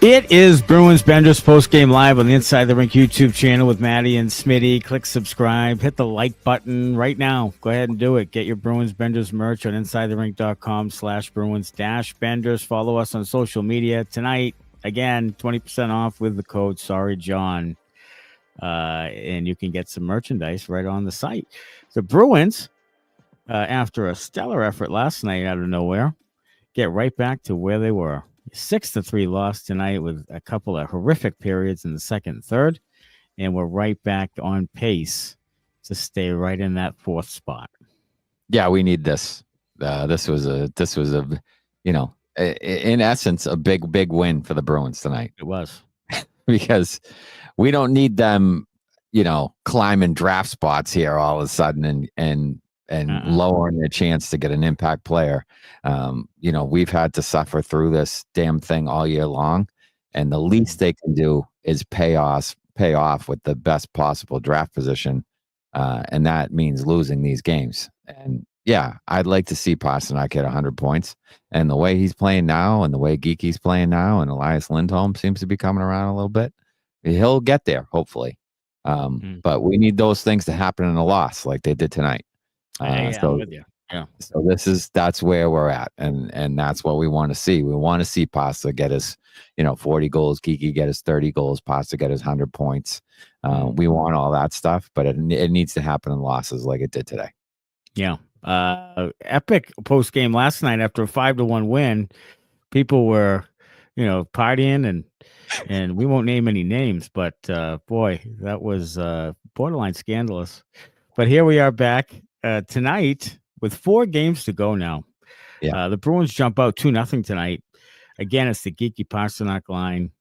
It is Bruins Benders post-game live on the Inside the Rink YouTube channel with Matty and Smitty. Click subscribe. Hit the like button right now. Go ahead and do it. Get your Bruins Benders merch on InsideTheRink.com/Bruins-Benders. Follow us on social media. Tonight, again, 20% off with the code SorryJohn. And you can get some merchandise right on the site. The Bruins, after a stellar effort last night out of nowhere, get right back to where they were. 6-3 loss tonight with a couple of horrific periods in the second and third, and we're right back on pace to stay right in that fourth spot. Yeah, we need this. This was a in essence a big win for the Bruins tonight. It was because we don't need them, climbing draft spots here all of a sudden and lowering their chance to get an impact player. We've had to suffer through this damn thing all year long, and the least they can do is pay off with the best possible draft position, and that means losing these games. And yeah, I'd like to see Pastrnak hit 100 points, and the way he's playing now, and the way Geekie's playing now, and Elias Lindholm seems to be coming around a little bit, he'll get there hopefully. But we need those things to happen in a loss like they did tonight. I'm with you. Yeah. So that's where we're at, and that's what we want to see. We want to see Pasta get his, 40 goals, Geekie get his 30 goals, Pasta get his 100 points. We want all that stuff, but it needs to happen in losses like it did today. Yeah. Epic post game last night after a 5-1 win. People were, partying and we won't name any names, but boy, that was borderline scandalous. But here we are back. Tonight, with 4 games to go now, the Bruins jump out 2-0 tonight. Again, it's the Geekie Pastrnak line.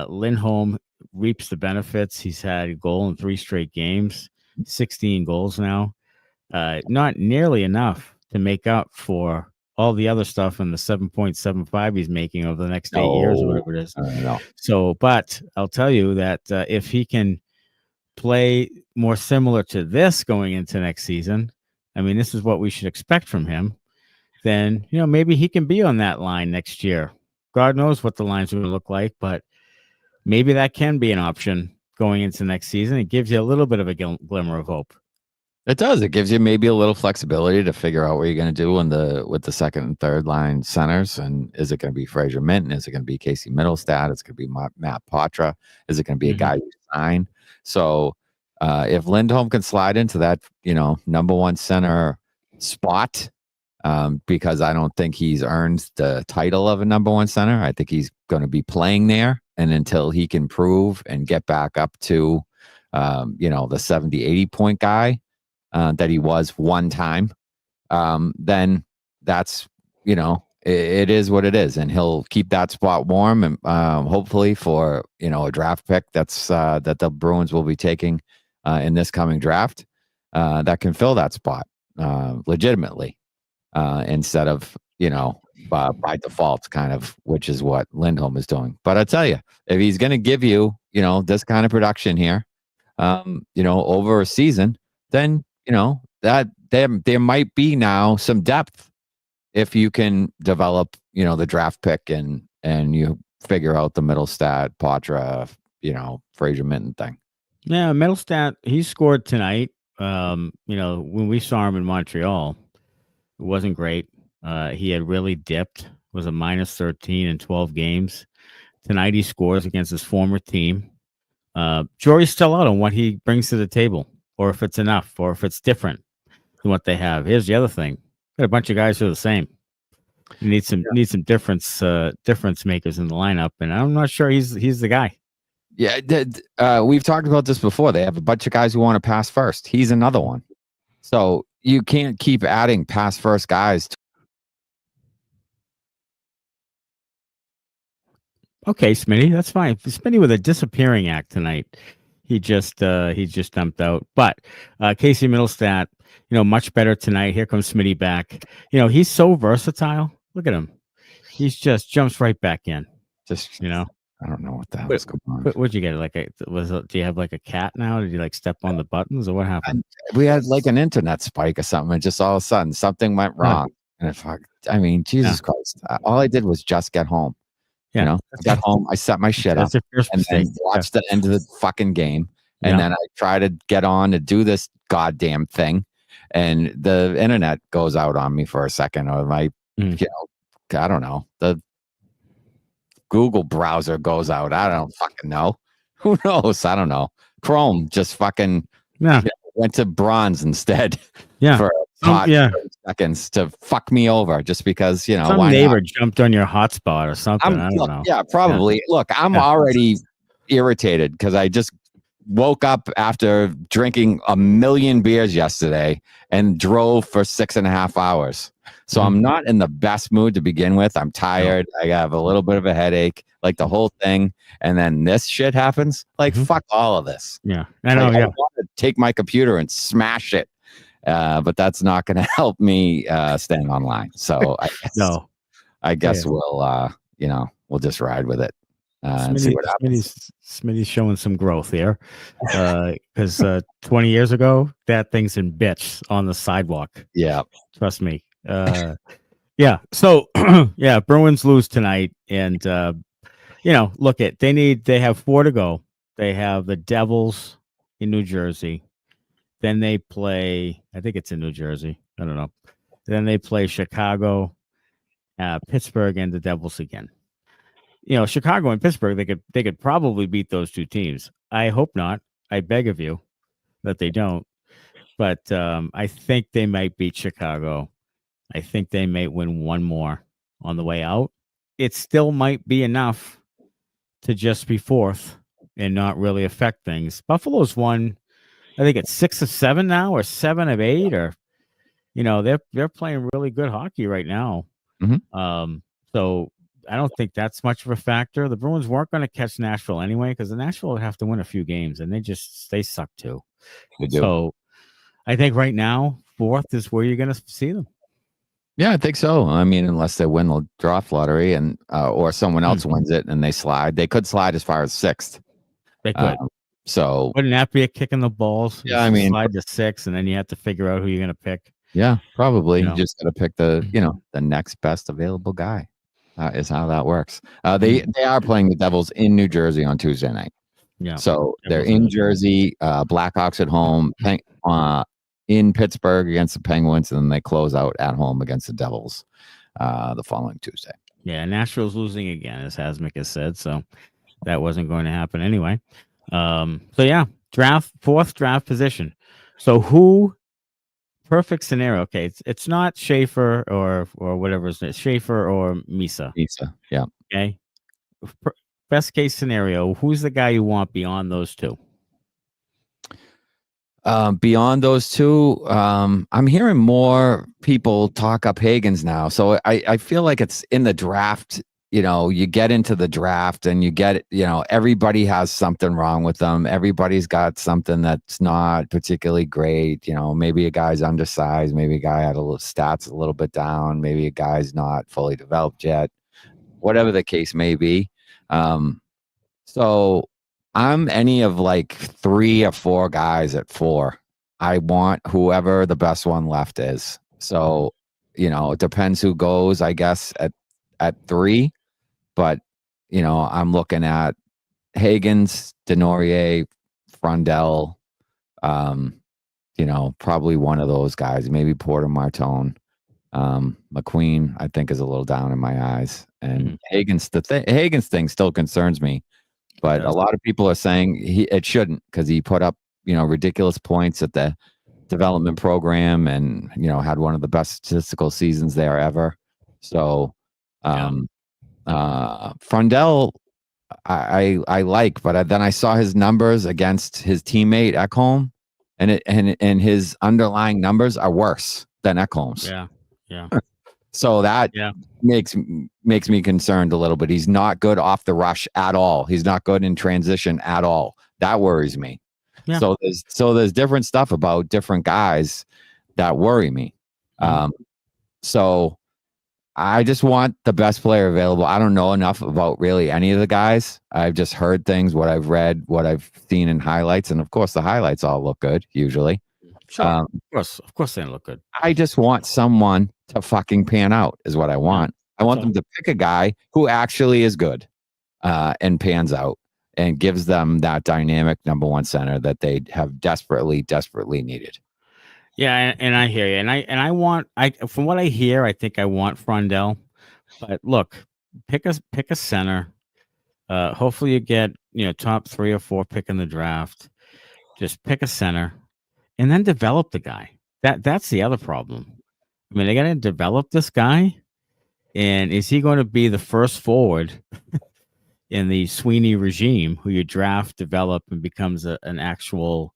Lindholm reaps the benefits. He's had a goal in 3 straight games, 16 goals now. Not nearly enough to make up for all the other stuff in the 7.75 he's making over the next 8 years or whatever it is. No. So, but I'll tell you that if he can play more similar to this going into next season, I mean, this is what we should expect from him, then, maybe he can be on that line next year. God knows what the line's going to look like, but maybe that can be an option going into next season. It gives you a little bit of a glimmer of hope. It does. It gives you maybe a little flexibility to figure out what you're going to do with the second and third line centers. And is it going to be Fraser Minton? Is it going to be Casey Mittelstadt? Is it going to be Matt Poitras? Is it going to be a guy you sign? So if Lindholm can slide into that, number one center spot, because I don't think he's earned the title of a number one center. I think he's going to be playing there. And until he can prove and get back up to, the 70, 80 point guy that he was one time, then that's, it is what it is. And he'll keep that spot warm and hopefully for, a draft pick that the Bruins will be taking in this coming draft that can fill that spot legitimately instead of, by default kind of, which is what Lindholm is doing. But I tell you, if he's going to give you, this kind of production here, over a season, then, that there might be now some depth if you can develop, the draft pick and you figure out the Mittelstadt, Poitras, Fraser Minton thing. Yeah, Mittelstadt, he scored tonight. When we saw him in Montreal, it wasn't great. He had really dipped, was a -13 in 12 games. Tonight he scores against his former team. Jury's still out on what he brings to the table, or if it's enough, or if it's different than what they have. Here's the other thing: got a bunch of guys who are the same. You need some difference makers in the lineup, and I'm not sure he's the guy. Yeah, we've talked about this before. They have a bunch of guys who want to pass first. He's another one. So you can't keep adding pass first guys. Okay, Smitty, that's fine. Smitty with a disappearing act tonight. He just dumped out. But Casey Mittelstadt, much better tonight. Here comes Smitty back. He's so versatile. Look at him. He's just jumps right back in. I don't know what the hell is going on. What'd you get? Do you have like a cat now? Did you step on the buttons or what happened? We had like an internet spike or something, and just all of a sudden something went wrong. And Jesus Christ! All I did was just get home. Yeah. You know, I got home, I set my shit up, That's your first and mistake. then watched the end of the fucking game. And then I try to get on to do this goddamn thing, and the internet goes out on me for a second, or my, you know, I don't know, the Google browser goes out. I don't fucking know. Who knows? I don't know. Chrome just fucking went to bronze instead. Yeah. For hot 30 seconds to fuck me over just because, you know, some neighbor jumped on your hotspot or something. I don't know. Yeah, probably. Yeah. Look, I'm already irritated because I just woke up after drinking 1 million beers yesterday and drove for 6.5 hours. So I'm not in the best mood to begin with. I'm tired. I have a little bit of a headache, like the whole thing. And then this shit happens. Like, fuck all of this. Yeah. I know. I want to take my computer and smash it. But that's not going to help me staying online. So I guess we'll, you know, we'll just ride with it. And see what happens. Smitty's showing some growth here, because 20 years ago, that thing's in bitch on the sidewalk. Yeah, trust me. Yeah. So yeah, Bruins lose tonight, and you know, look at they have 4 to go. They have the Devils in New Jersey. Then they play. I think it's in New Jersey. I don't know. Then they play Chicago, Pittsburgh, and the Devils again. You know, Chicago and Pittsburgh, they could probably beat those 2 teams. I hope not. I beg of you that they don't. But I think they might beat Chicago. I think they might win 1 more on the way out. It still might be enough to just be 4th and not really affect things. Buffalo's won, I think it's 6 of 7 now, or 7 of 8, or you know, they're playing really good hockey right now. So I don't think that's much of a factor. The Bruins weren't going to catch Nashville anyway, because the Nashville would have to win a few games, and they suck too. They do. So I think right now 4th is where you're going to see them. Yeah, I think so. I mean, unless they win the draft lottery and or someone else wins it and they slide, they could slide as far as 6th. They could. So wouldn't that be a kick in the balls? Yeah, I mean, slide to 6, and then you have to figure out who you're going to pick. Yeah, probably. You You just got to pick the the next best available guy. Is how that works. They are playing the Devils in New Jersey on Tuesday night. Yeah. So they're in Jersey. Blackhawks at home. In Pittsburgh against the Penguins, and then they close out at home against the Devils the following Tuesday. Yeah, Nashville's losing again, as Hasmick has said, so that wasn't going to happen anyway. So yeah, 4th draft position. So who? Perfect scenario. Okay, it's not Schaefer or whatever it's Schaefer or Misa. Misa, yeah. Okay. Best case scenario, who's the guy you want beyond those 2? Beyond those 2, I'm hearing more people talk up Hagens now. So I feel like it's in the draft. You know, you get into the draft and you get, you know, everybody has something wrong with them. Everybody's got something that's not particularly great. You know, maybe a guy's undersized. Maybe a guy had a little stats a little bit down. Maybe a guy's not fully developed yet. Whatever the case may be. So I'm any of like 3 or 4 guys at 4. I want whoever the best one left is. So, you know, it depends who goes, I guess, at 3. But, you know, I'm looking at Hagens, Denourier, Frundell, you know, probably one of those guys, maybe Porter Martone. McQueen, I think, is a little down in my eyes. And Hagens, Hagens thing still concerns me. But a lot of people are saying it shouldn't, because he put up, you know, ridiculous points at the development program and, you know, had one of the best statistical seasons there ever. So, Frundell, I like, but then I saw his numbers against his teammate Ekholm, and his underlying numbers are worse than Ekholm's. Yeah. So that makes me concerned a little bit. He's not good off the rush at all. He's not good in transition at all. That worries me. Yeah. So there's different stuff about different guys that worry me. So I just want the best player available. I don't know enough about really any of the guys. I've just heard things, what I've read, what I've seen in highlights. And of course, the highlights all look good, usually. Sure. Of course they look good. I just want someone to fucking pan out is what I want. I want them to pick a guy who actually is good. and pans out and gives them that dynamic number one center that they have desperately needed. Yeah, and I hear you, and I want from what I hear, I think I want Frondell, but look, pick a center. Hopefully you get top 3 or 4 pick in the draft. Just pick a center, and then develop the guy. That's the other problem. I mean, they got to develop this guy, and is he going to be the first forward in the Sweeney regime who you draft, develop, and becomes an actual,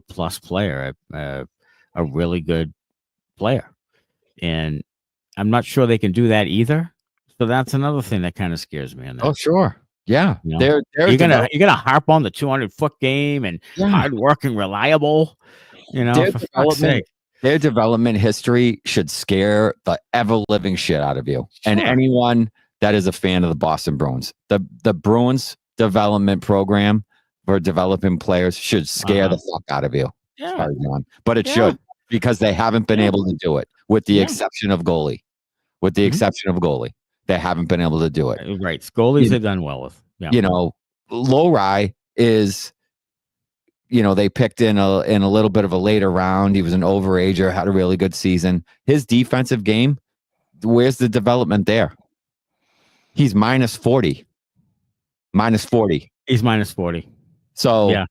plus player, a really good player? And I'm not sure they can do that either. So that's another thing that kind of scares me. Oh, sure. Yeah. You're gonna harp on the 200-foot game and hardworking, reliable. For fuck's sake. Their development history should scare the ever-living shit out of you. Sure. And anyone that is a fan of the Boston Bruins. The Bruins development program for developing players should scare the fuck out of you. Yeah. But it should, because they haven't been able to do it, with the exception of goalie. With the exception of goalie. They haven't been able to do it. Right. Goalies have done well with. Yeah. Lohrei is, they picked in a little bit of a later round. He was an overager, had a really good season. His defensive game, where's the development there? He's minus 40. He's minus 40. So, yeah.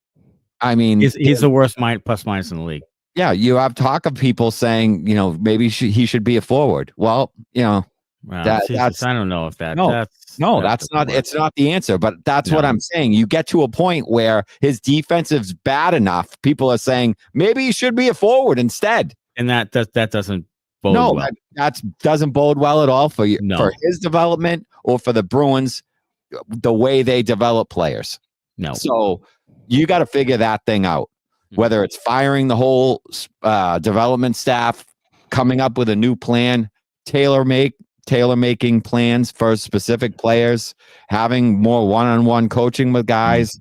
I mean, he's the worst plus minus in the league. Yeah. You have talk of people saying, maybe he should be a forward. Well, that's I don't know if that. That's not. It's not the answer. But that's what I'm saying. You get to a point where his defensive's bad enough. People are saying maybe he should be a forward instead. And that doesn't bode well. That doesn't bode well at all for you, for his development or for the Bruins, the way they develop players. No. So you got to figure that thing out. Whether it's firing the whole development staff, coming up with a new plan, tailor-making plans for specific players, having more one-on-one coaching with guys,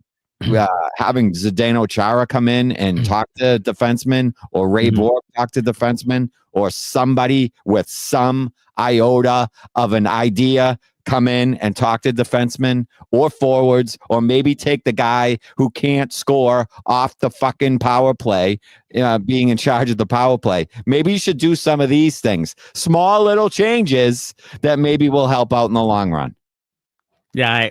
having Zdeno Chara come in and talk to defensemen, or Ray Bork talk to defensemen, or somebody with some iota of an idea come in and talk to defensemen or forwards, or maybe take the guy who can't score off the fucking power play, being in charge of the power play. Maybe you should do some of these things, small little changes that maybe will help out in the long run. Yeah,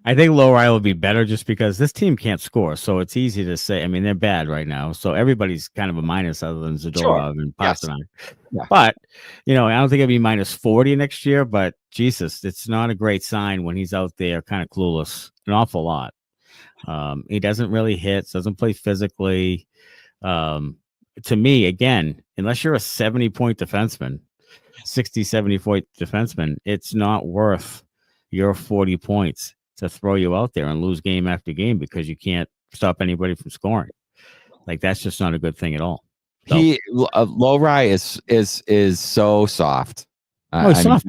I think Lohrei will be better just because this team can't score. So it's easy to say. I mean, they're bad right now. So everybody's kind of a minus other than Zadorov and Pastrnak. Yes. Yeah. But, I don't think it'll be minus 40 next year. But, Jesus, it's not a great sign when he's out there kind of clueless an awful lot. He doesn't really hit, doesn't play physically. To me, again, unless you're a 70-point defenseman, 60, 70-point defenseman, it's not worth your 40 points to throw you out there and lose game after game because you can't stop anybody from scoring. Like, that's just not a good thing at all. So, Lohrei is so soft. He's soft.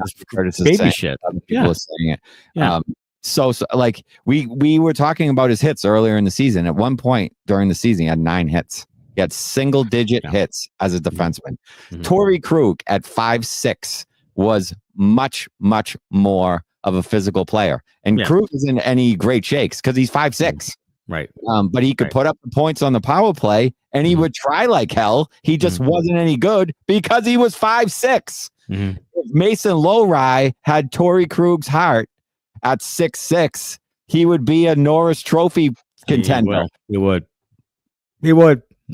Baby shit. People are saying it. Yeah. So like we were talking about his hits earlier in the season. At one point during the season, he had 9 hits. He had single-digit hits as a defenseman. Torrey Krug at 5'6" was much, much more of a physical player. And Krug isn't any great shakes because he's 5'6". Right. But he could put up the points on the power play, and he would try like hell. He just wasn't any good because he was 5'6". If Mason Lohrei had Torrey Krug's heart at 6'6", he would be a Norris Trophy contender. He would.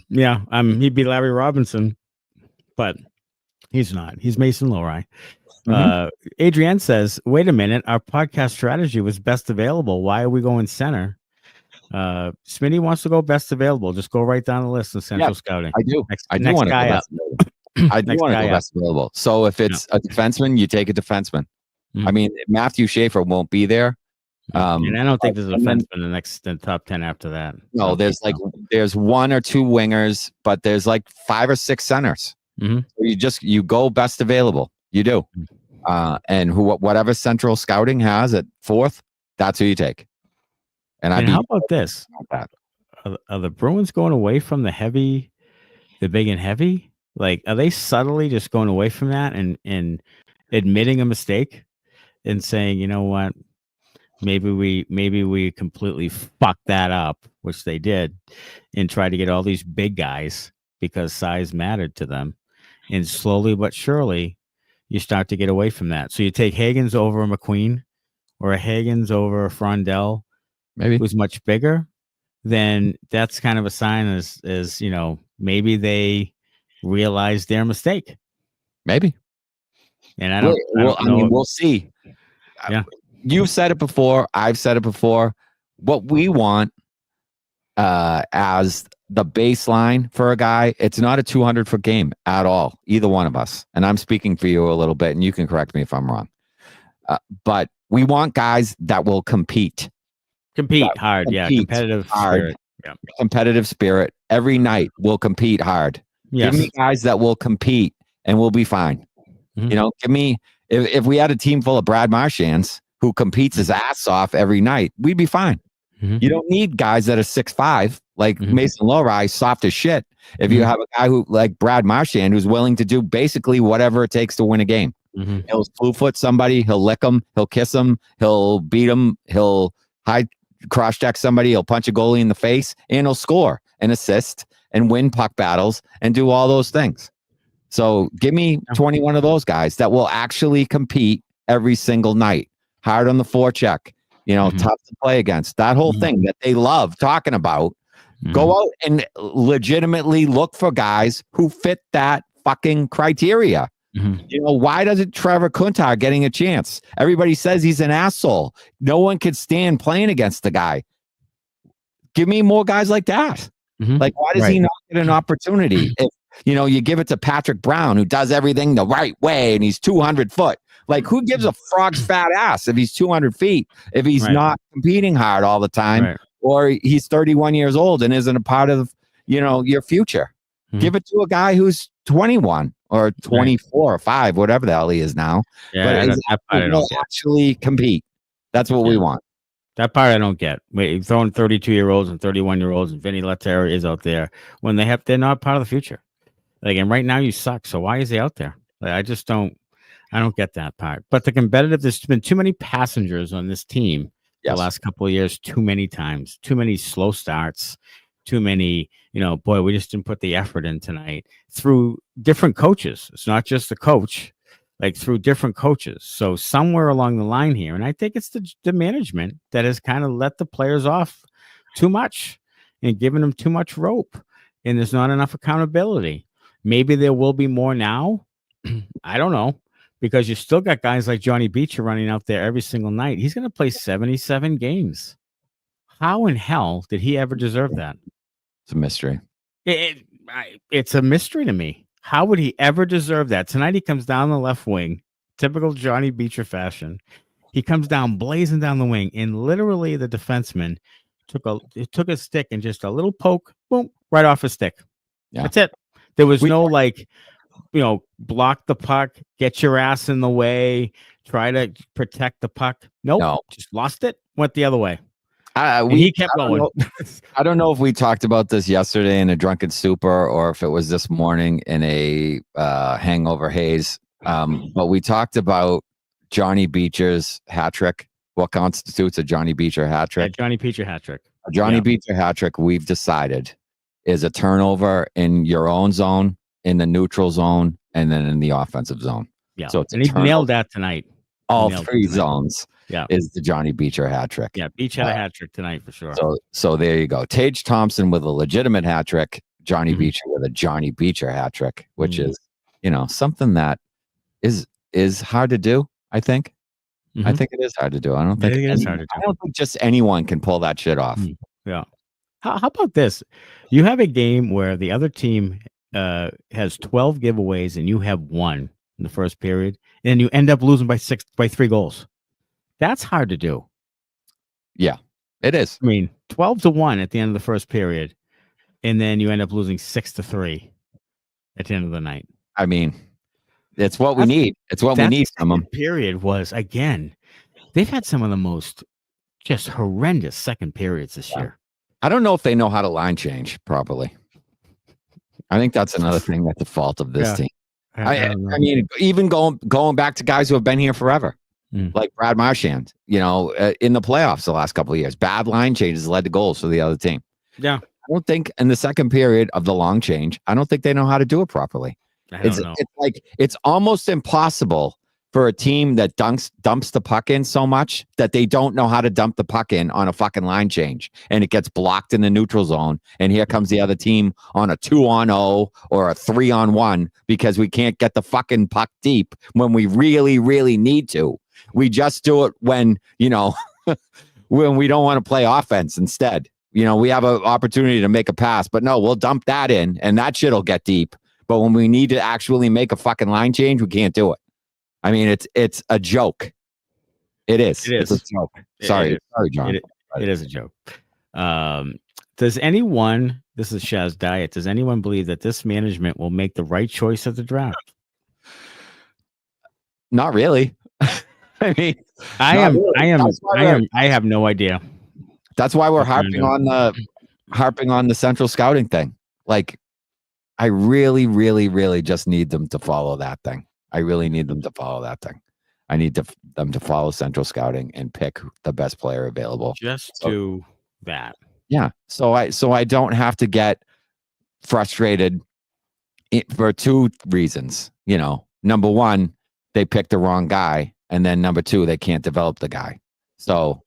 Yeah. He'd be Larry Robinson, but he's not. He's Mason Lohrei. Adrienne says, wait a minute, our podcast strategy was best available. Why are we going center? Smitty wants to go best available. Just go right down the list in Central Scouting. I do. I do want to go best available. I do want to go best available. So if it's a defenseman, you take a defenseman. I mean, Matthew Schaefer won't be there. And I don't think there's a defenseman in the top 10 after that. No, there's 1 or 2 wingers, but there's like 5 or 6 centers. So you go best available. You do. And whatever Central Scouting has at 4th, that's who you take. And how about this? Are the Bruins going away from the big and heavy? Like, are they subtly just going away from that and admitting a mistake and saying, you know what, maybe we completely fucked that up, which they did, and tried to get all these big guys because size mattered to them. And slowly but surely, you start to get away from that. So you take Hagens over a McQueen or a Hagens over a Frondell, Maybe who's much bigger, then that's kind of a sign as maybe they realize their mistake. Maybe. And I don't know. We'll see. Yeah. You've said it before. I've said it before. What we want as the baseline for a guy, it's not a 200-foot game at all, either one of us. And I'm speaking for you a little bit, and you can correct me if I'm wrong. But we want guys that will compete. Hard. Competitive hard. Spirit. Yeah. Competitive spirit. Every night we'll compete hard. Yes. Give me guys that will compete, and we'll be fine. Mm-hmm. Give me, if we had a team full of Brad Marchands who competes his ass off every night, we'd be fine. Mm-hmm. You don't need guys that are 6'5", like Mason Lohrei, soft as shit. If you have a guy who like Brad Marchand, who's willing to do basically whatever it takes to win a game. He'll slew foot somebody, he'll lick them, he'll kiss them, he'll beat them, he'll high cross check somebody, he'll punch a goalie in the face, and he'll score and assist and win puck battles and do all those things. So give me 21 of those guys that will actually compete every single night. Hard on the forecheck, tough to play against. That whole thing that they love talking about. Go out and legitimately look for guys who fit that fucking criteria. Why doesn't Trevor Kuntar getting a chance? Everybody says he's an asshole. No one could stand playing against the guy. Give me more guys like that. Like, why does he not get an opportunity? If, you give it to Patrick Brown, who does everything the right way, and he's 200 foot. Like, who gives a frog's fat ass if he's 200 feet, if he's not competing hard all the time, or he's 31 years old and isn't a part of, your future? Give it to a guy who's 21 or 24 or 5, whatever the hell he is now. Yeah, but he'll actually compete. That's what we want. That part I don't get. Wait, throwing 32-year-olds and 31-year-olds and Vinny Lettieri is out there when they're not part of the future. Like, and right now you suck. So why is he out there? Like, I don't get that part. But the competitive, there's been too many passengers on this team the last couple of years, too many times, too many slow starts, too many, we just didn't put the effort in tonight through different coaches. It's not just the coach, like through different coaches. So somewhere along the line here, and I think it's the management that has kind of let the players off too much and given them too much rope, and there's not enough accountability. Maybe there will be more now. I don't know, because you still got guys like Johnny Beecher running out there every single night. He's going to play 77 games. How in hell did he ever deserve that? It's a mystery. It's a mystery to me. How would he ever deserve that? Tonight he comes down the left wing, typical Johnny Beecher fashion. He comes down, blazing down the wing, and literally the defenseman took a stick and just a little poke, boom, right off his stick. Yeah. That's it. There was no block the puck, get your ass in the way, try to protect the puck. Nope. No, just lost it, went the other way. He kept going. I don't know if we talked about this yesterday in a drunken stupor or if it was this morning in a hangover haze. But we talked about Johnny Beecher's hat trick. What constitutes a Johnny Beecher hat trick? Yeah, Johnny Beecher hat trick. A Johnny Beecher hat trick, we've decided, is a turnover in your own zone, in the neutral zone, and then in the offensive zone. Yeah. So he nailed that tonight. All three zones. Yeah, is the Johnny Beecher hat trick. Yeah, Beech had a hat trick tonight for sure. So there you go. Tage Thompson with a legitimate hat trick. Johnny Beecher with a Johnny Beecher hat trick, which is something that is hard to do. I think. I think it is hard to do. I don't think it is hard to do. I don't think just anyone can pull that shit off. Yeah. How about this? You have a game where the other team has 12 giveaways and you have 1 in the first period, and you end up losing by 3 goals. That's hard to do. Yeah, it is. I mean, 12-1 at the end of the first period, and then you end up losing 6-3 at the end of the night. I mean, it's what we need. It's what we need from them. Period was, again, they've had some of the most just horrendous second periods this year. I don't know if they know how to line change properly. I think that's another thing that's the fault of this team. I mean, even going back to guys who have been here forever. like Brad Marchand, in the playoffs the last couple of years. Bad line changes led to goals for the other team. Yeah. I don't think in the second period of the long change, I don't think they know how to do it properly. It's like it's almost impossible for a team that dumps the puck in so much that they don't know how to dump the puck in on a fucking line change, and it gets blocked in the neutral zone. And here comes the other team on a 2-on-0 or a 3-on-1 because we can't get the fucking puck deep when we really, really need to. We just do it when, when we don't want to play offense instead. We have an opportunity to make a pass, but no, we'll dump that in and that shit'll get deep. But when we need to actually make a fucking line change, we can't do it. I mean, it's a joke. It is. It's a joke. Sorry, John. It is a joke. Does anyone, this is Shaz Diet, does anyone believe that this management will make the right choice at the draft? Not really. I mean, I have no idea. That's why we're harping on the central scouting thing. Like, I really, really, really just need them to follow that thing. I really need them to follow that thing. I need them to follow central scouting and pick the best player available. Just do that. Yeah. So I don't have to get frustrated for two reasons. Number one, they picked the wrong guy, and then number two, they can't develop the guy. So,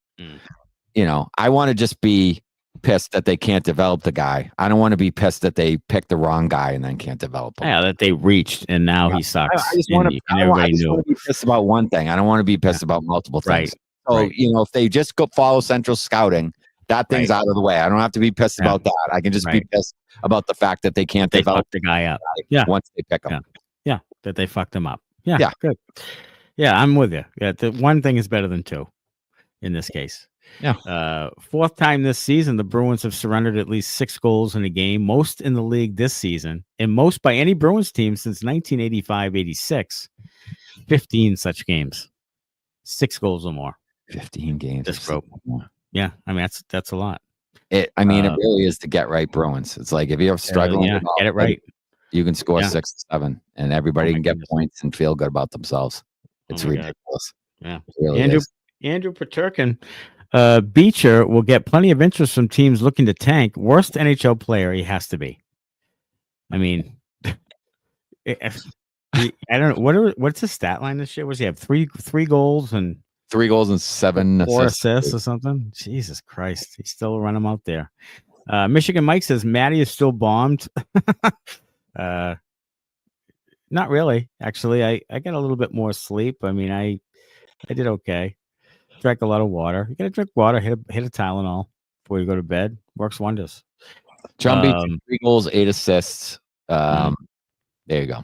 I want to just be pissed that they can't develop the guy. I don't want to be pissed that they picked the wrong guy and then can't develop him. Yeah, that they reached and now he sucks. I just want to be pissed about one thing. I don't want to be pissed about multiple things. Right. So, if they just go follow central scouting, that thing's out of the way. I don't have to be pissed about that. I can just be pissed about the fact that they can't develop the guy up. Yeah. Once they pick him. Yeah. That they fucked him up. Yeah. Good. Yeah, I'm with you. Yeah. The one thing is better than two in this case. Yeah. Fourth time this season, the Bruins have surrendered at least 6 goals in a game, most in the league this season, and most by any Bruins team since 1985-86. 15 such games, 6 goals or more. 15 games. This broke. Yeah, I mean that's a lot. It really is the get right Bruins. It's like if you're struggling, get it right. You can score 6 to 7, and everybody can get points and feel good about themselves. It's ridiculous. Yeah, it really Andrew Peterkin. Beecher will get plenty of interest from teams looking to tank. Worst NHL player he has to be. I mean, I don't know what's his stat line this year. Was he have three goals and 3 goals and 7 4 assists or something? Jesus Christ, he's still running them out there. Michigan Mike says Matty is still bombed. Not really, actually. I got a little bit more sleep. I mean, I did okay. Drank a lot of water. You gotta drink water. Hit a Tylenol before you go to bed. Works wonders. John Beecher, 3 goals, 8 assists. There you go.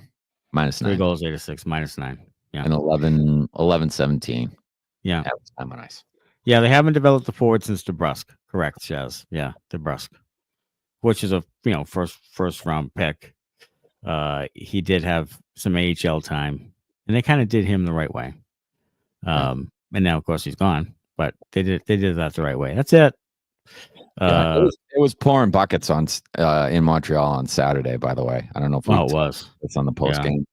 -9. 3 goals, 8 assists, -9. Yeah. And 11-17. Yeah. That was kind of nice. Yeah, they haven't developed the forward since DeBrusk. Correct, Chaz. Yeah, DeBrusk. Which is a first round pick. He did have some AHL time, and they kind of did him the right way. And now, of course, he's gone. But they did that the right way. That's it. It was pouring buckets on in Montreal on Saturday. By the way, I don't know if it was. It's on the post game.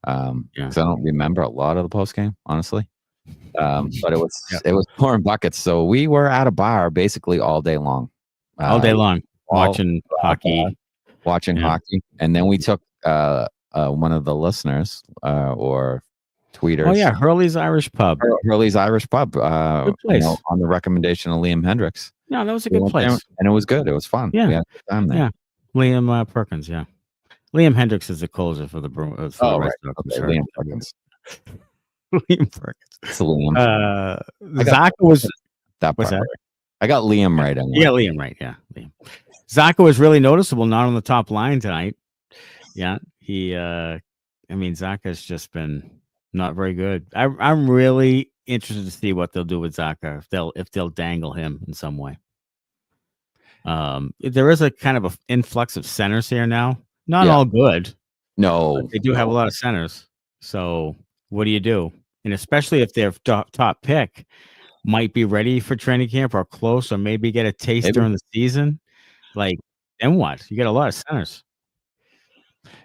Because I don't remember a lot of the post game, honestly. But it was pouring buckets. So we were at a bar basically all day long. Watching hockey. And then we took one of the listeners or tweeters. Oh yeah, Hurley's Irish Pub. Hurley's Irish Pub. Good place. On the recommendation of Liam Hendricks. No, that was a good place. And it was good. It was fun. Yeah. We had a good time there. Yeah. Liam Perkins, yeah. Liam Hendricks is the closer for the Bruins. Right. Okay. Liam Perkins. Liam Perkins. It's Liam. Zacha was that part. Right. I got Liam right. Yeah, Liam right. Yeah, Liam. Zacha was really noticeable, not on the top line tonight. Yeah, Zacha's just been not very good. I'm really interested to see what they'll do with Zacha if they'll dangle him in some way. There is a kind of an influx of centers here now. Not all good. No, they do have a lot of centers. So what do you do? And especially if their top pick might be ready for training camp or close, or maybe get a taste during the season. Like, then what? You get a lot of centers.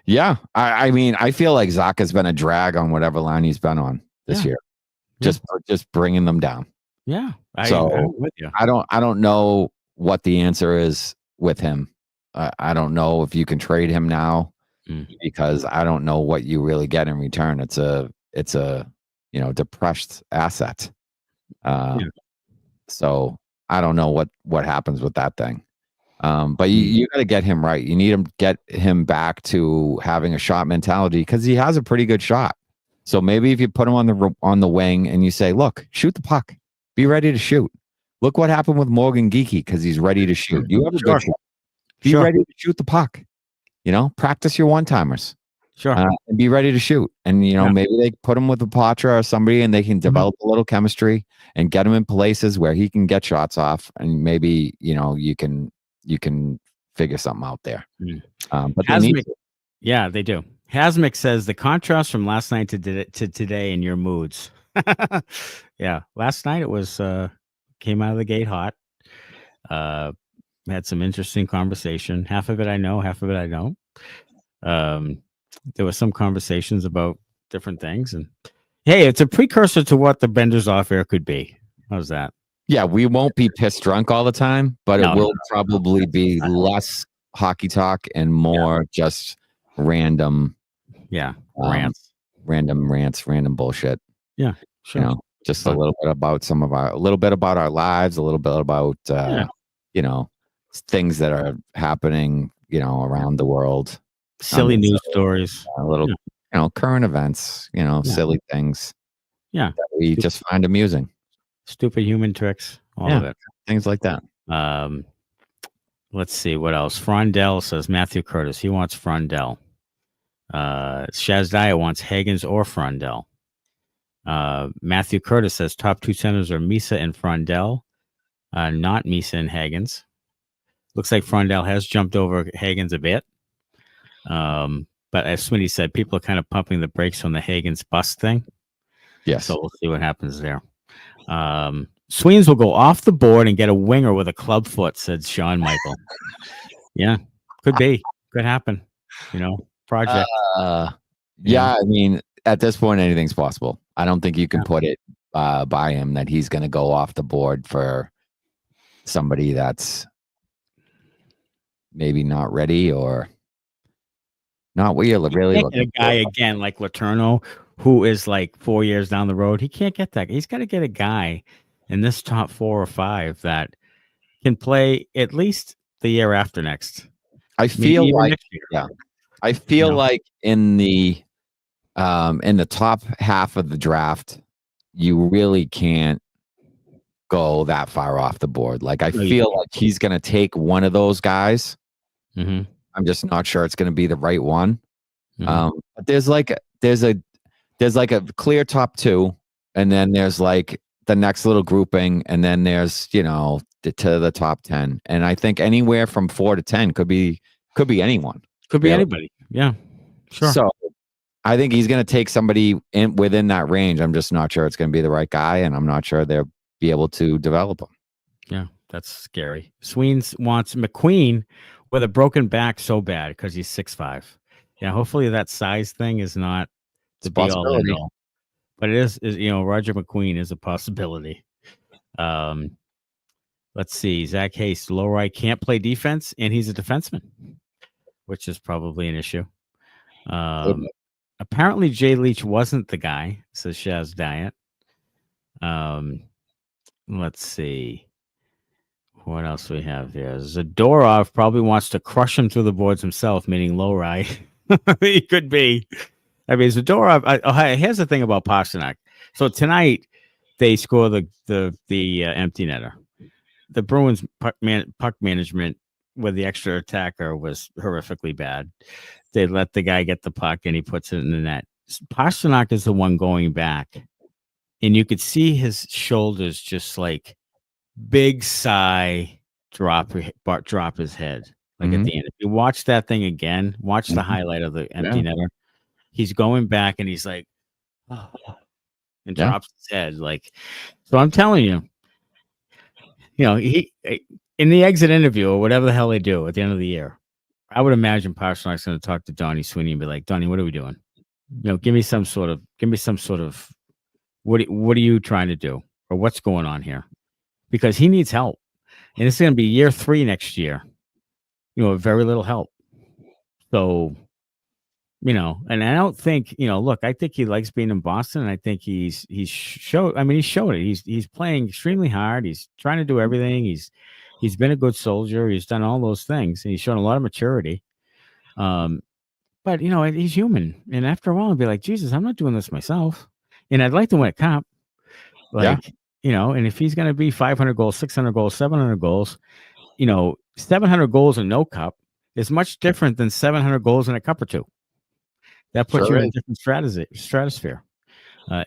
Yeah. I mean, I feel like Zacha's been a drag on whatever line he's been on this year. just bringing them down. Yeah. So I'm with you. I don't know what the answer is with him. I don't know if you can trade him now because I don't know what you really get in return. It's a depressed asset. So I don't know what happens with that thing. But you got to get him right. You need to get him back to having a shot mentality because he has a pretty good shot. So maybe if you put him on the wing and you say, look, shoot the puck, be ready to shoot. Look what happened with Morgan Geekie because he's ready to shoot. You have a good shot. Be ready to shoot the puck. Practice your one-timers. Sure. And be ready to shoot. And, maybe they put him with a Poitras or somebody and they can develop a little chemistry and get him in places where he can get shots off. And maybe, you can figure something out there. But they do. Hasmick says the contrast from last night to today in your moods. Yeah. Last night it was, came out of the gate hot. Had some interesting conversation. Half of it I know, half of it I don't. There were some conversations about different things, and hey, it's a precursor to what the Benders off air could be. How's that? Yeah, we won't be pissed drunk all the time, but it will probably be less hockey talk and more just random, rants, random bullshit. Yeah, sure. Just a little bit about a little bit about our lives, a little bit about things that are happening, around the world. Silly news stories. A little, current events, silly things. Yeah. That we just find amusing. Stupid human tricks. All of it. Things like that. Let's see what else. Frondell says Matthew Curtis. He wants Frondell. Shaz Dyer wants Hagens or Frondell. Matthew Curtis says top two centers are Misa and Frondell, not Misa and Hagens. Looks like Frondell has jumped over Hagens a bit. But as Smitty said, people are kind of pumping the brakes on the Hagens bust thing. Yes. So we'll see what happens there. Sweens will go off the board and get a winger with a club foot, said Sean Michael. Yeah, could be. Could happen. Project. Yeah, I mean, at this point, anything's possible. I don't think you can put it by him that he's going to go off the board for somebody that's maybe not ready or not what you're really looking a guy again like Letourneau, who is like 4 years down the road. He can't get that. He's got to get a guy in this top 4 or 5 that can play at least the year after next. I feel like like in the top half of the draft, you really can't go that far off the board. Like I feel like he's going to take one of those guys. Mm-hmm. I'm just not sure it's going to be the right one. Mm-hmm. But there's a clear top 2, and then there's like the next little grouping, and then there's to the top 10. And I think anywhere from 4 to 10 could be anyone. Could be anybody. Yeah, sure. So I think he's going to take somebody within that range. I'm just not sure it's going to be the right guy, and I'm not sure they'll be able to develop him. Yeah, that's scary. Sweens wants McQueen with a broken back so bad because he's 6'5". Yeah, hopefully that size thing is not the be all end all. But it is Roger McQueen is a possibility. Let's see. Zach Hayes, Lohrei can't play defense, and he's a defenseman, which is probably an issue. Apparently, Jay Leach wasn't the guy, says Shaz Diet. Let's see. What else we have here? Zadorov probably wants to crush him through the boards himself, meaning Lohrei. He could be. I mean, Zadorov. Here's the thing about Pastrnak. So tonight they score the empty netter. The Bruins puck management with the extra attacker was horrifically bad. They let the guy get the puck and he puts it in the net. Pastrnak is the one going back, and you could see his shoulders just like big sigh, drop his head like at the end. If you watch that thing again, watch the highlight of the empty netter. He's going back and he's like, and drops his head. Like, so I'm telling you, he in the exit interview or whatever the hell they do at the end of the year, I would imagine Pastrnak's going to talk to Donnie Sweeney and be like, Donnie, what are we doing? Give me some sort of what are you trying to do, or what's going on here? Because he needs help, and it's going to be year 3 next year. Very little help. So, and I don't think, look, I think he likes being in Boston, and I think he's showed. I mean, he showed it. He's playing extremely hard. He's trying to do everything. He's been a good soldier. He's done all those things, and he's shown a lot of maturity. But he's human, and after a while, I'll be like, Jesus, I'm not doing this myself, and I'd like to win a cup, and if he's going to be 500 goals, 600 goals, 700 goals, 700 goals and no cup is much different than 700 goals in a cup or two. That puts you in a different stratosphere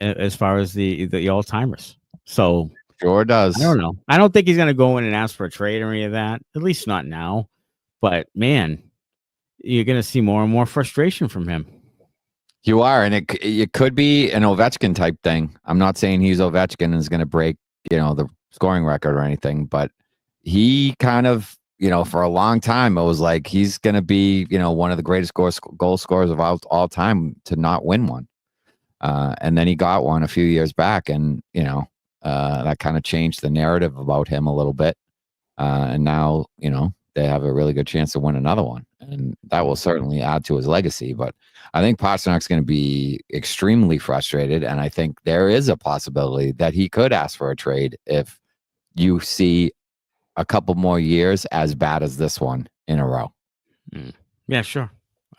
as far as the all timers. So sure does. I don't know. I don't think he's going to go in and ask for a trade or any of that. At least not now. But man, you're going to see more and more frustration from him. You are, and it could be an Ovechkin type thing. I'm not saying he's Ovechkin and is going to break the scoring record or anything, but he kind of for a long time it was like he's going to be one of the greatest goal scorers of all time to not win one, and then he got one a few years back, and that kind of changed the narrative about him a little bit, and now they have a really good chance to win another one, and that will certainly add to his legacy. But I think Pastrnak's going to be extremely frustrated, and I think there is a possibility that he could ask for a trade if you see a couple more years as bad as this one in a row. Yeah, sure.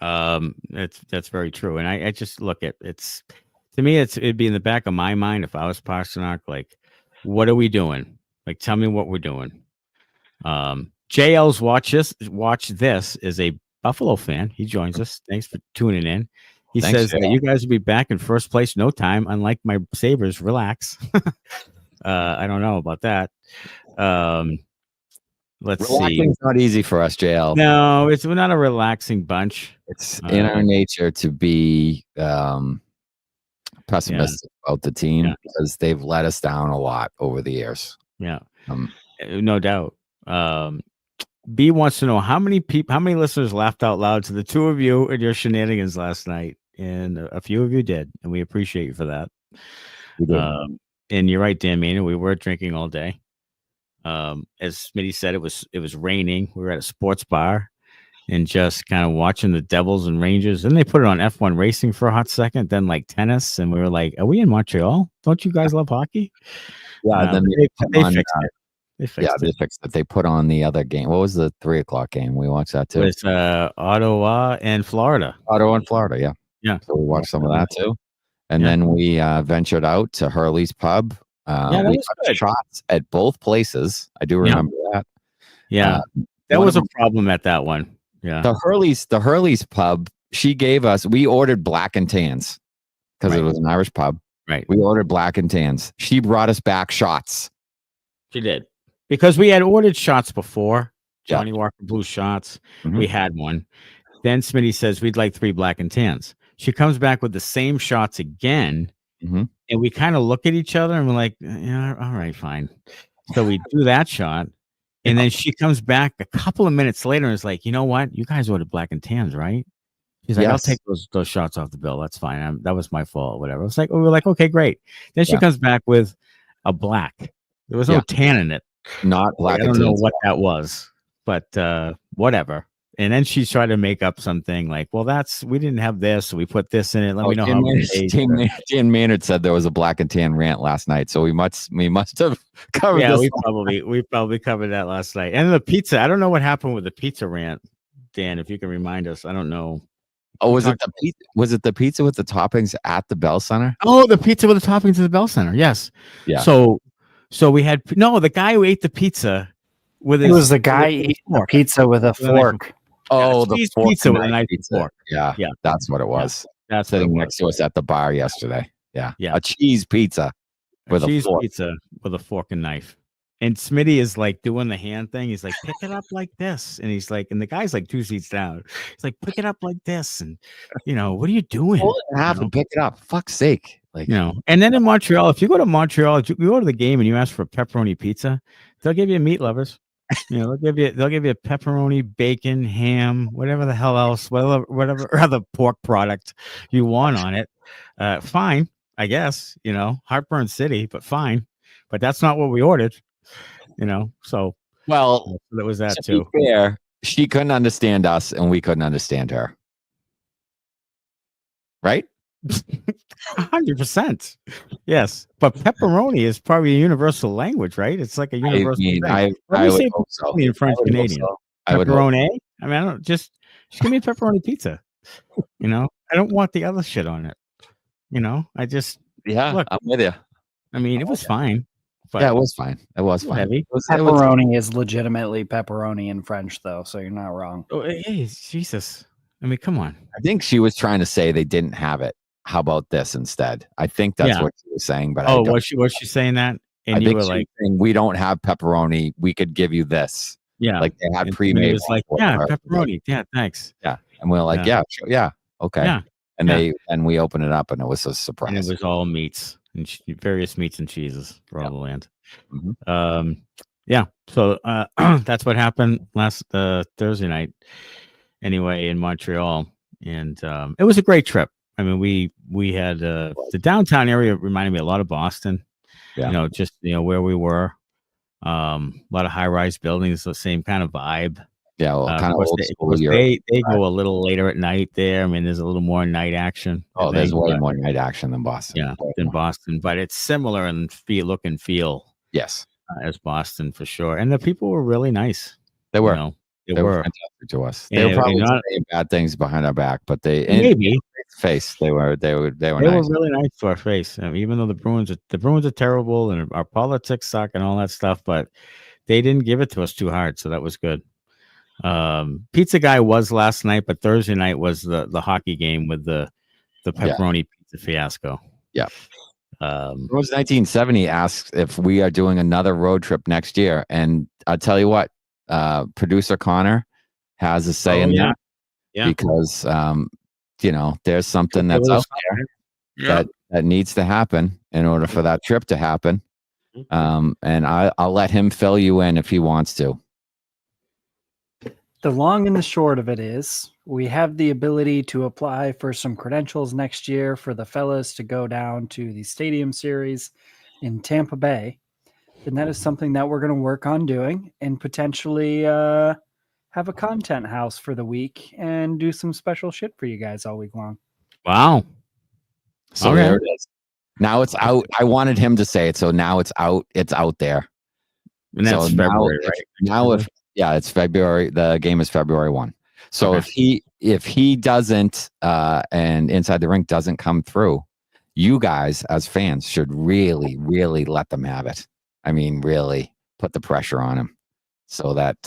That's very true. And I just look at it's, to me, it'd be in the back of my mind if I was Pastrnak, like, what are we doing? Like, tell me what we're doing. JL's watch this is a Buffalo fan. He joins us. Thanks for tuning in. He says that you guys will be back in first place no time, unlike my Sabres. Relax. I don't know about that. Let's see. It's not easy for us, JL. No, we're not a relaxing bunch. It's in our nature to be pessimistic about the team because they've let us down a lot over the years. Yeah, no doubt. B wants to know how many listeners laughed out loud to the two of you and your shenanigans last night, and a few of you did, and we appreciate you for that. And you're right, Dan Maynard, we were drinking all day. As Smitty said, it was raining. We were at a sports bar and just kind of watching the Devils and Rangers. Then they put it on F1 racing for a hot second, then like tennis, and we were like, "Are we in Montreal? Don't you guys love hockey?" Yeah, then they fixed it. They fixed it. They put on the other game. What was the 3:00 game? We watched that too. It's Ottawa and Florida. Ottawa and Florida, yeah. Yeah. So we watched some of that too. And then we ventured out to Hurley's Pub. That we was got good. shots at both places. I do remember that. Yeah. That was a problem at that one. Yeah. The Hurley's Pub, she gave us, we ordered black and tans because it was an Irish pub. Right. We ordered black and tans. She brought us back shots. She did. Because we had ordered shots before. Johnny Walker Blue shots. Mm-hmm. We had one. Then Smitty says we'd like 3 black and tans. She comes back with the same shots again. Mm-hmm. And we kind of look at each other and we're like, yeah, all right, fine. So we do that shot. And then she comes back a couple of minutes later and is like, you know what? You guys ordered black and tans, right? She's like, I'll take those shots off the bill. That's fine. That was my fault. Whatever. It's like, we were like, okay, great. Then she comes back with a black. There was no tan in it. Not black. I don't know what that was, but whatever. And then she tried to make up something like, well, we didn't have this, so we put this in it. Let me know how Dan Maynard said there was a black and tan rant last night, so we must have covered this. we probably covered that last night. And the pizza, I don't know what happened with the pizza rant, Dan, if you can remind us. I don't know. Oh, was it the pizza with the toppings at the Bell Center? Oh, the pizza with the toppings at the Bell Center. Yes. Yeah. So we had the guy who ate the pizza with it was the guy eating the pizza with a fork. Oh, the fork pizza with a knife fork. Yeah, that's what it was. Yeah, that's sitting next to us at the bar yesterday. Yeah, a cheese pizza with a fork. Pizza with a fork and knife. And Smitty is like doing the hand thing. He's like, pick it up like this, and he's like, and the guy's like 2 seats down. He's like, pick it up like this, and what are you doing? Hold it in half and pick it up. Fuck's sake, And then in Montreal, if you go to Montreal, you go to the game and you ask for a pepperoni pizza, they'll give you meat lovers. They'll give you a pepperoni, bacon, ham, whatever the hell else, whatever other pork product you want on it. Fine. I guess, Heartburn City, but fine. But that's not what we ordered, so Well, that was that to too. be fair, she couldn't understand us and we couldn't understand her. Right? 100%. Yes. But pepperoni is probably a universal language, right? It's like a universal thing. I Let me would say hope so. pepperoni in French Canadian. I would hope Pepperoni. I mean, I don't just give me a pepperoni pizza. I don't want the other shit on it. I just look. I'm with you. I mean, it was fine. But Yeah, it was fine. It was fine. heavy. Pepperoni is legitimately pepperoni in French, though, so you're not wrong. Oh, hey, Jesus. I mean, come on. I think she was trying to say they didn't have it. How about this instead? I think that's Yeah. what she was saying. But was she saying that? And I you think were she like, was saying, we don't have pepperoni. We could give you this. yeah. Like they had And pre-made. it was like, one yeah, for her. pepperoni. Yeah, thanks. Yeah, and we we're like, Yeah. sure, yeah, okay. Yeah. And we opened it up, and it was a surprise. And it was all meats and various meats and cheeses for all the land. Mhm. Yeah. So that's what happened last Thursday night. Anyway, in Montreal, and it was a great trip. I mean, we had the downtown area reminded me a lot of Boston. Yeah. Just where we were. A lot of high-rise buildings, the same kind of vibe. Yeah, well, kind of old school. They go a little later at night there. I mean, there's a little more night action. Oh, there's way more night action than Boston. Yeah, than Boston, but it's similar in look and feel. Yes, as Boston for sure. And the people were really nice. They were. They were fantastic to us. They were probably saying bad things behind our back, but maybe face they were nice. They were really nice to our face. I mean, even though the Bruins are terrible and our politics suck and all that stuff, but they didn't give it to us too hard, so that was good. Pizza guy was last night, but Thursday night was the hockey game with the pepperoni pizza fiasco. Yeah. Bruins 1970 asks if we are doing another road trip next year, and I'll tell you what, producer Connor has a say in that. Yeah. Because there's something that's out there that needs to happen in order for that trip to happen. And I'll let him fill you in if he wants to. The long and the short of it is we have the ability to apply for some credentials next year for the fellas to go down to the Stadium Series in Tampa Bay. And that is something that we're going to work on doing and potentially have a content house for the week and do some special shit for you guys all week long. Wow. So there it is. Now it's out. I wanted him to say it. So now it's out. It's out there. And that's February, right? It's February. The game is February 1. So if he doesn't and Inside the Rink doesn't come through, you guys as fans should really, really let them have it. I mean, really put the pressure on him so that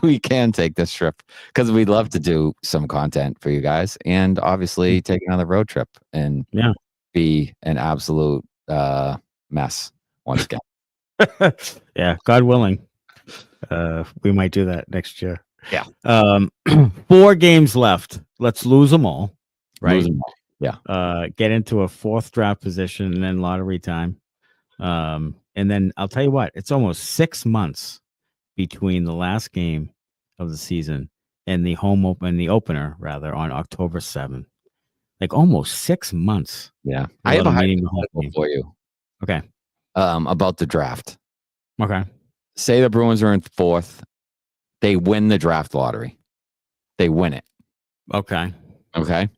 we can take this trip, because we'd love to do some content for you guys and obviously take another road trip and be an absolute mess once again. Yeah, God willing. We might do that next year. Yeah. 4 games left. Let's lose them all. Right. Lose them all. Yeah. Get into a 4th draft position and then lottery time. And then I'll tell you what, it's almost 6 months between the last game of the season and the opener rather on October 7th. Like almost 6 months. Yeah. I have a hypothetical for you. Okay. About the draft. Okay. Say the Bruins are in 4th. They win the draft lottery. They win it. Okay. Okay.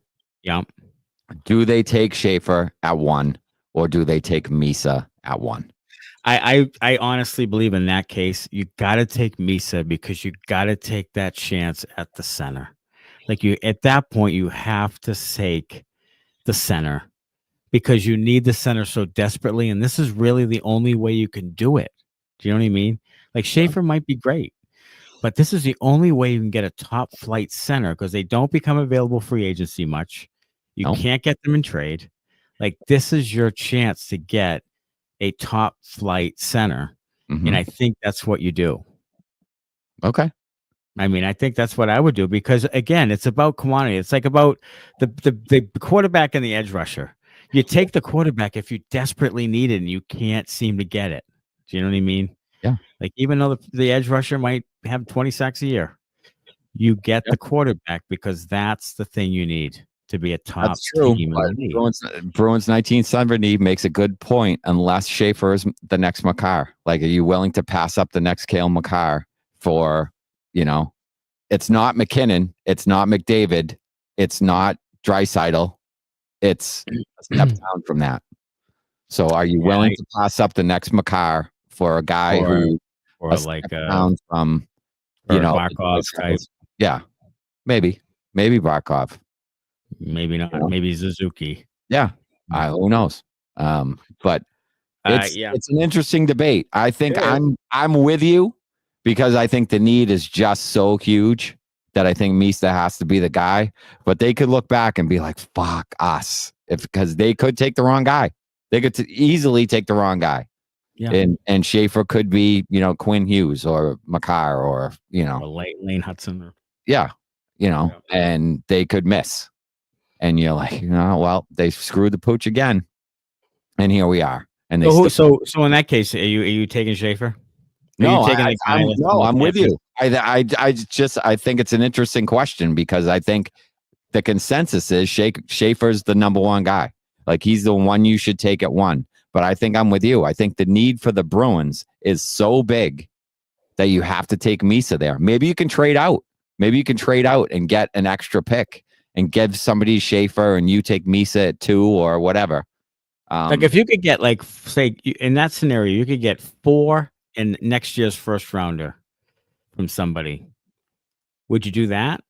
Yeah. Do they take Schaefer at 1 or do they take Misa at 1? I honestly believe in that case, you got to take Misa because you got to take that chance at the center. Like at that point, you have to take the center because you need the center so desperately. And this is really the only way you can do it. Do you know what I mean? Like Schaefer might be great, but this is the only way you can get a top flight center because they don't become available free agency much. You can't get them in trade. Like this is your chance to get a top flight center. Mm-hmm. And I think that's what you do. Okay. I mean, I think that's what I would do because again, it's about quantity. It's like about the quarterback and the edge rusher. You take the quarterback if you desperately need it and you can't seem to get it. Do you know what I mean? Yeah. Like even though the edge rusher might have 20 sacks a year, you get the quarterback because that's the thing you need. to be a top That's true. team in But the league. Bruins 1970 makes a good point. Unless Schaefer is the next Makar, like, are you willing to pass up the next Cale Makar for, it's not McKinnon, it's not McDavid, it's not Draisaitl, it's a step down from that. So, are you willing to pass up the next Makar for a guy or like down from, Barkov type? Yeah, maybe Barkov. Maybe not. Maybe Suzuki. Yeah, who knows? But it's an interesting debate. I think I'm with you because I think the need is just so huge that I think Misa has to be the guy. But they could look back and be like, "Fuck us," because they could take the wrong guy. They could easily take the wrong guy. Yeah. And Schaefer could be, Quinn Hughes or Makar or or Lane Hudson. And they could miss. And you're like, well, they screwed the pooch again, and here we are. And they so in that case, are you taking Schaefer? No, I'm with you. I think it's an interesting question because I think the consensus is Schaefer's the number one guy. Like, he's the one you should take at 1. But I think I'm with you. I think the need for the Bruins is so big that you have to take Misa there. Maybe you can trade out. Maybe you can trade out and get an extra pick and give somebody Schaefer and you take Misa at 2 or whatever. Like, if you could get, like, say, in that scenario, you could get 4 in next year's first rounder from somebody. Would you do that?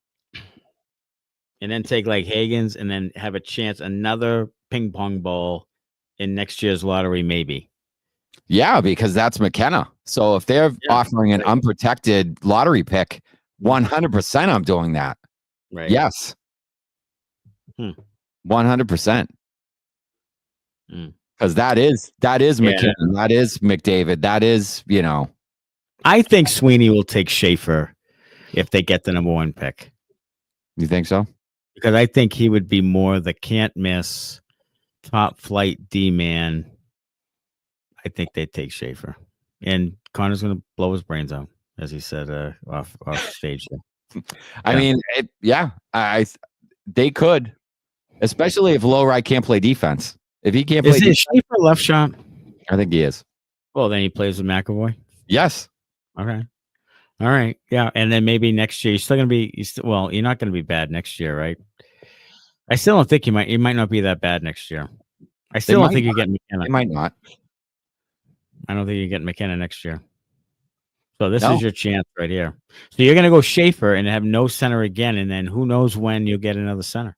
And then take, like, Hagens and then have a chance, another ping pong ball in next year's lottery, maybe. Yeah, because that's McKenna. So if they're offering an unprotected lottery pick, 100% I'm doing that. Right. Yes. 100%. Because that is McKinnon. That is McDavid. That is, I think Sweeney will take Schaefer if they get the number 1 pick. You think so? Because I think he would be more the can't miss top flight D man. I think they'd take Schaefer. And Connor's going to blow his brains out, as he said off stage. I mean, they could, especially if Lohrei can't play defense. If he can't play defense, is Schaefer left shot? I think he is. Well, then he plays with McAvoy. Yes. Okay. All right. Yeah. And then maybe next year, you're not going to be bad next year, right? I still don't think you might not be that bad next year. I still don't think you get McKenna. They might not. I don't think you get McKenna next year. So this is your chance right here. So you're going to go Schaefer and have no center again, and then who knows when you'll get another center.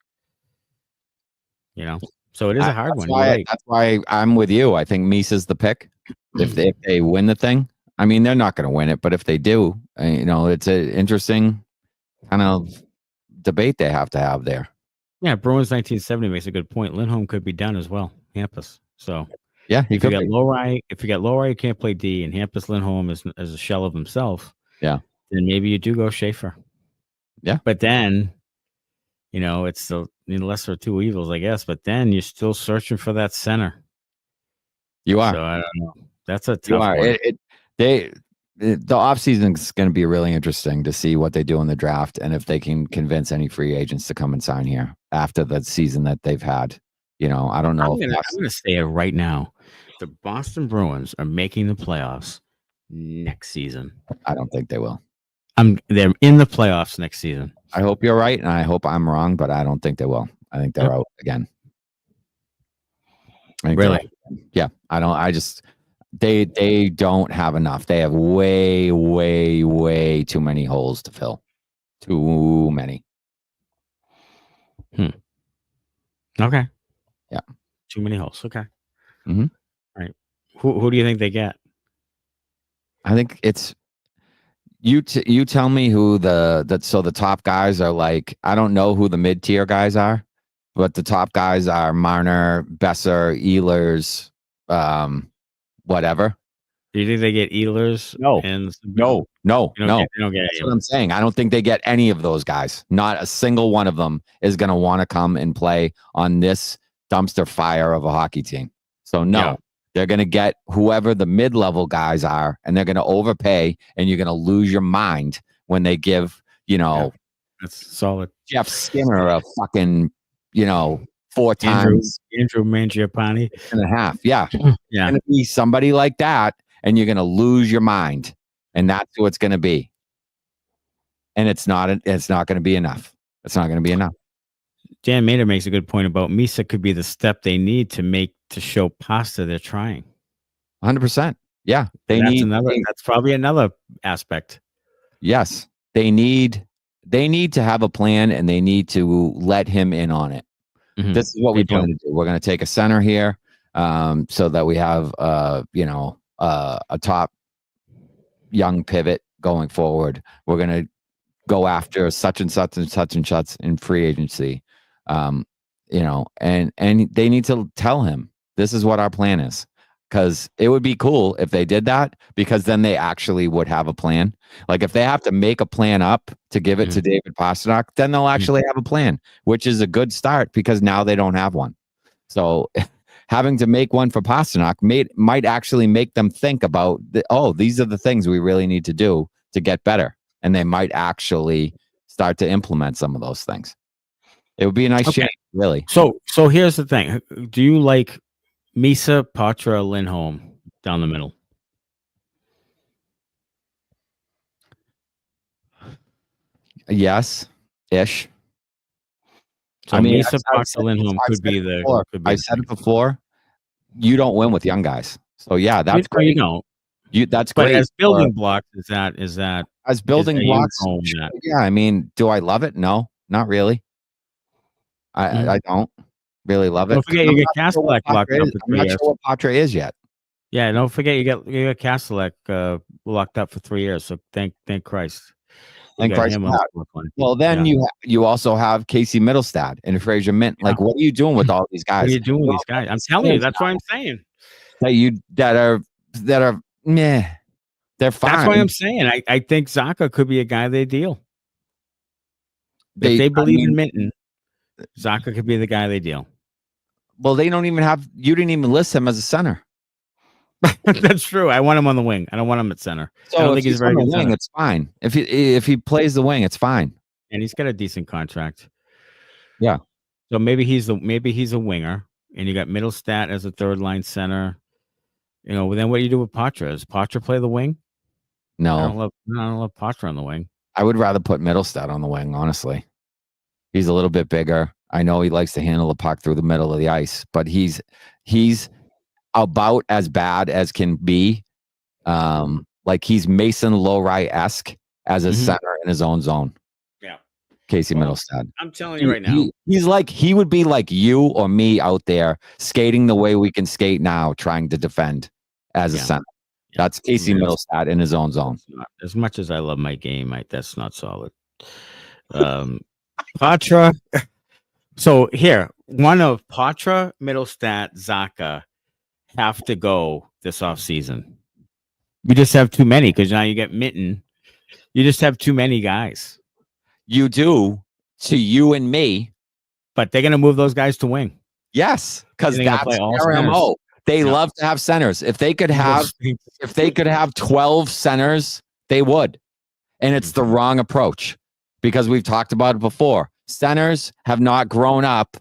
So it is a hard one. That's why I'm with you. I think Misa's the pick. If they win the thing, I mean, they're not going to win it, but if they do, it's an interesting kind of debate they have to have there. Yeah, Bruins 1970 makes a good point. Lindholm could be done as well. Hampus. So yeah, if you got Lohrei, you can't play D, and Hampus Lindholm is a shell of himself. Yeah, then maybe you do go Schaefer. Yeah, but then it's still lesser of two evils, I guess. But then you're still searching for that center. You are. So I don't know. That's a tough one. The offseason is going to be really interesting to see what they do in the draft and if they can convince any free agents to come and sign here after the season that they've had. I don't know. I'm going to say it right now. The Boston Bruins are making the playoffs next season. I don't think they will. They're in the playoffs next season. I hope you're right, and I hope I'm wrong, but I don't think they will. I think they're out again. Really? Yeah. They don't have enough. They have way, way, way too many holes to fill. Too many. Okay. Yeah. Too many holes. Okay. Mm-hmm. All right. Who do you think they get? I think it's you tell me who the top guys are. Like, I don't know who the mid-tier guys are, but the top guys are Marner, Besser, Ehlers, whatever. Do you think they get Ehlers? No. No. They don't get That's what I'm saying. I don't think they get any of those guys. Not a single one of them is going to want to come and play on this dumpster fire of a hockey team. So no, they're going to get whoever the mid-level guys are, and they're going to overpay, and you're going to lose your mind when they give, that's solid. Jeff Skinner a fucking 4 times Andrew Mangiapane and a half. Yeah. yeah, Going to be somebody like that, and you're going to lose your mind, and that's who it's going to be. And it's not going to be enough. It's not going to be enough. Dan Mader makes a good point about Misa could be the step they need to show Pasta they're trying. 100%. Yeah, that's probably another aspect. Yes, they need to have a plan, and they need to let him in on it. Mm-hmm. This is what we plan to do. We're going to take a center here, so that we have a top young pivot going forward. We're going to go after such and such and such and such in free agency, and they need to tell him this is what our plan is. Because it would be cool if they did that, because then they actually would have a plan. Like if they have to make a plan up to give it to David Pastrnak, then they'll actually have a plan, which is a good start because now they don't have one. So having to make one for Pastrnak might actually make them think about, these are the things we really need to do to get better. And they might actually start to implement some of those things. It would be a nice change, really. So here's the thing. Do you like Misa, Poitras, Lindholm down the middle? Yes, ish. So Misa, Poitras, Lindholm could be the. I said it before. You don't win with young guys, so yeah, that's great. That's great. But as building blocks, is that as building blocks? Yeah, I mean, do I love it? No, not really. I don't really love it. Don't forget you get Kastelic locked up. I'm not sure what Poitras is yet. Yeah, don't forget you get Kastelic locked up for 3 years. So thank Christ. Thank Christ. Well, then you also have Casey Mittelstadt and Fraser Mint. Like, what are you doing with all these guys? What are you doing with these guys? I'm telling you, that's what I'm saying. That are meh. They're fine. That's what I'm saying. I think Zacha could be a guy they deal. If they believe in Minton, Zacha could be the guy they deal. Well, they don't even have. You didn't even list him as a center. That's true. I want him on the wing. I don't want him at center. So I don't think he's very good. Wing, it's fine. If he plays the wing, it's fine. And he's got a decent contract. Yeah. So maybe he's a winger, and you got Mittelstadt as a third line center. Then what do you do with Poitras? Does Poitras play the wing? No. I don't love Poitras on the wing. I would rather put Mittelstadt on the wing, honestly. He's a little bit bigger. I know he likes to handle the puck through the middle of the ice, but he's about as bad as can be. Like he's Mason Lohrei-esque as a center in his own zone. Yeah. Casey Mittelstadt. I'm telling you right now. He would be like you or me out there skating the way we can skate now, trying to defend as a center. Yeah. That's Casey Mittelstadt in his own zone. As much as I love my game, that's not solid. Poitras. So here, one of Poitras, Mittelstadt, Zacha have to go this offseason. We just have too many because now you get Minton. You just have too many guys. You do to you and me. But they're going to move those guys to wing. Yes, because that's their MO. They love to have centers. If they could have 12 centers, they would. And it's the wrong approach because we've talked about it before. Centers have not grown up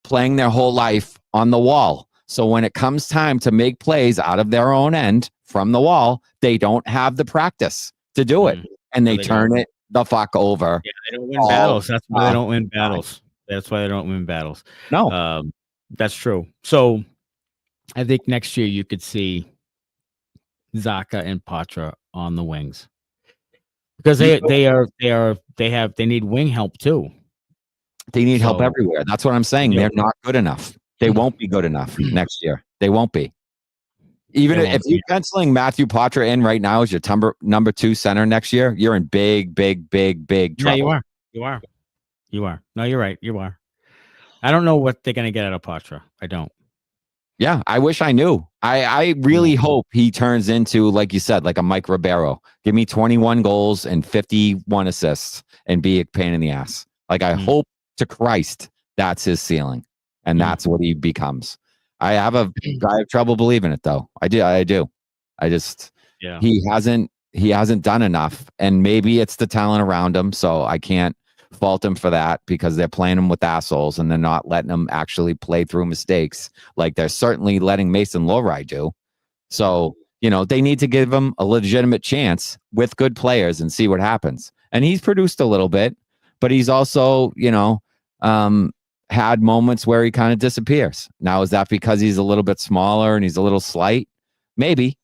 playing their whole life on the wall. So when it comes time to make plays out of their own end from the wall, they don't have the practice to do it. And they turn it the fuck over. Yeah, they don't win battles. That's why they don't win battles. That's why they don't win battles. No. That's true. So I think next year you could see Zacha and Poitras on the wings. Because they need wing help too. They need help everywhere. That's what I'm saying. They're not good enough. They won't be good enough next year. They won't be. Even if you're penciling Matthew Poitras in right now as your number 2 center next year, you're in big trouble. Yeah, you are. No, you're right. You are. I don't know what they're going to get out of Poitras. I don't. Yeah, I wish I knew. I really hope he turns into, like you said, like a Mike Ribeiro. Give me 21 goals and 51 assists and be a pain in the ass. Like I hope to Christ that's his ceiling. And that's what he becomes. I have trouble believing it though. I do. I just he hasn't done enough. And maybe it's the talent around him. So I can't fault him for that because they're playing him with assholes and they're not letting him actually play through mistakes like they're certainly letting Mason Lohrei do. So, they need to give him a legitimate chance with good players and see what happens. And he's produced a little bit, but he's also, had moments where he kind of disappears. Now, is that because he's a little bit smaller and he's a little slight? Maybe.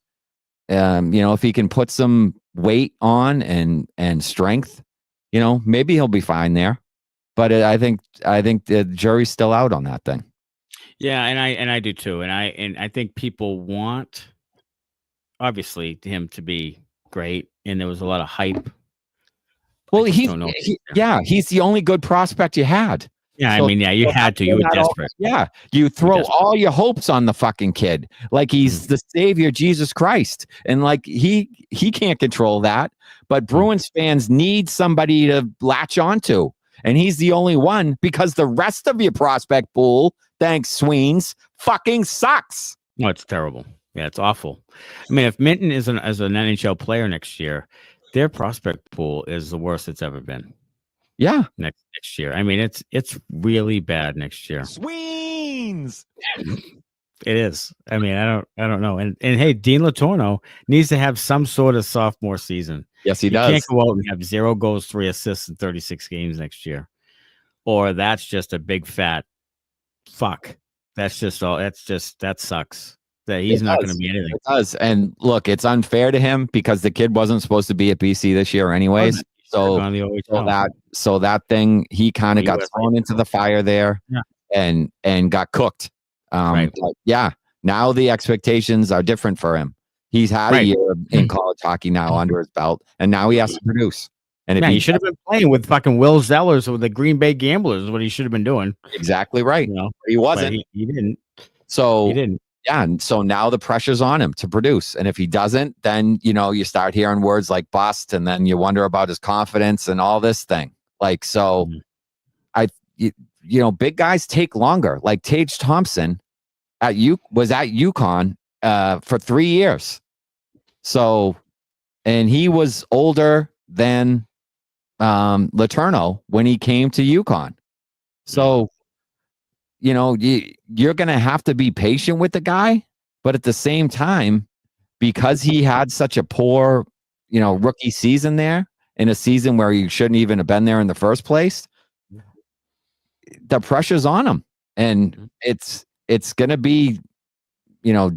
If he can put some weight on and strength, maybe he'll be fine there. But I think the jury's still out on that thing. Yeah, and I do too. And I think people want, obviously, him to be great. And there was a lot of hype. Well, he's the only good prospect you had. Yeah, so, you had to. You were desperate. You throw all your hopes on the fucking kid, like he's the savior, Jesus Christ, and like he can't control that. But Bruins fans need somebody to latch onto, and he's the only one because the rest of your prospect pool, thanks Sweens, fucking sucks. Oh, it's terrible. Yeah, it's awful. I mean, if Minton is an NHL player next year, their prospect pool is the worst it's ever been. Yeah, next year. I mean, it's really bad next year. Sweens. It is. I mean, I don't know. And hey, Dean Letourneau needs to have some sort of sophomore season. Yes, he does. Can't go out and have 0 goals, 3 assists in 36 games next year, or that's just a big fat fuck. That sucks. That he's not going to be anything. It does. And look, it's unfair to him because the kid wasn't supposed to be at BC this year, anyways. So that thing, he kind of got thrown into the fire there and got cooked. Right. But now the expectations are different for him. He's had a year in college hockey now under his belt, and now he has to produce. And if he should have been playing with fucking Will Zellers or the Green Bay Gamblers is what he should have been doing. Exactly right. He wasn't. He didn't. So he didn't. Yeah, and so now the pressure's on him to produce. And if he doesn't, then, you start hearing words like bust, and then you wonder about his confidence and all this thing. Like, so big guys take longer. Like Tage Thompson was at UConn for 3 years. So, and he was older than Letourneau when he came to UConn. So, you're going to have to be patient with the guy, but at the same time, because he had such a poor, rookie season there in a season where he shouldn't even have been there in the first place, the pressure's on him, and it's going to be,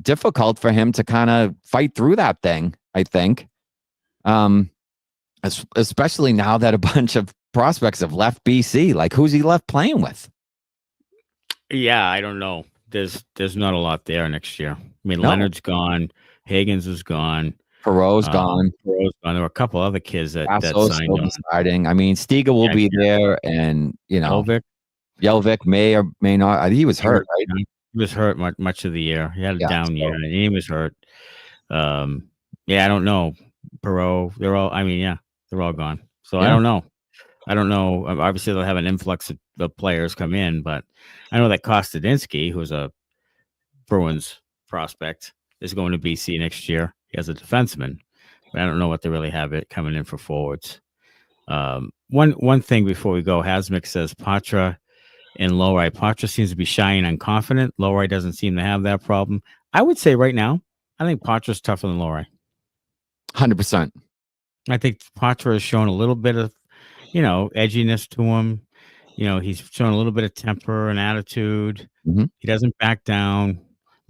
difficult for him to kind of fight through that thing, I think. Especially now that a bunch of prospects have left BC, like who's he left playing with? Yeah, I don't know. There's not a lot there next year. I mean, Leonard's gone. Higgins is gone. Perreault's gone. There were a couple other kids that signed on. Starting. I mean, Stiga will be there, and Jelvik may or may not. He was hurt, right? He was hurt much of the year. He had a down year, and he was hurt. I don't know. Perreault, they're all gone. So I don't know. Obviously, they'll have an influx of players come in, but I know that Kostadinsky, who's a Bruins prospect, is going to BC next year. He has a defenseman, but I don't know what they really have it coming in for forwards. One thing before we go, Hasmick says Poitras and Lohrei. Poitras seems to be shy and unconfident. Lohrei doesn't seem to have that problem. I would say right now, I think Poitras is tougher than Lohrei. 100%. I think Poitras has shown a little bit of, edginess to him. He's shown a little bit of temper and attitude. Mm-hmm. He doesn't back down.